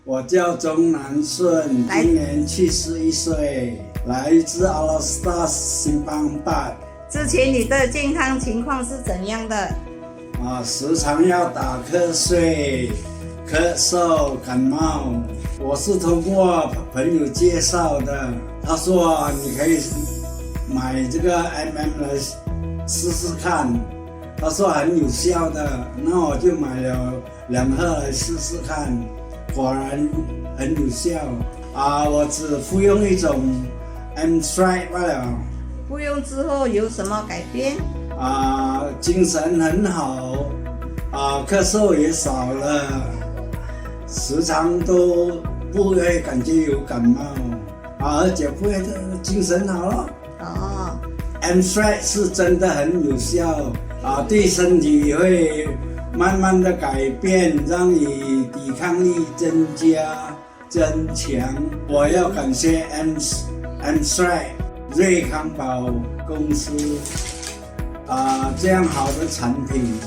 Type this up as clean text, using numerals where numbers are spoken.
我叫钟南顺，今年71岁，来自阿拉斯加新邦巴。之前你的健康情况是怎样的？时常要打瞌睡、咳嗽、感冒。我是通过朋友介绍的，他说你可以买这个 来试试看，他说很有效的，那我就买了2盒来试试看，果然很有效。我只服用一种 Strike 罢了。服用之后有什么改变？精神很好，咳嗽也少了，时常都不会感觉有感冒，而且不会精神好了。Strike 是真的很有效，对身体会慢慢的改变，让你抵抗力增强。我要感谢 Strike 瑞康宝公司，这样好的产品。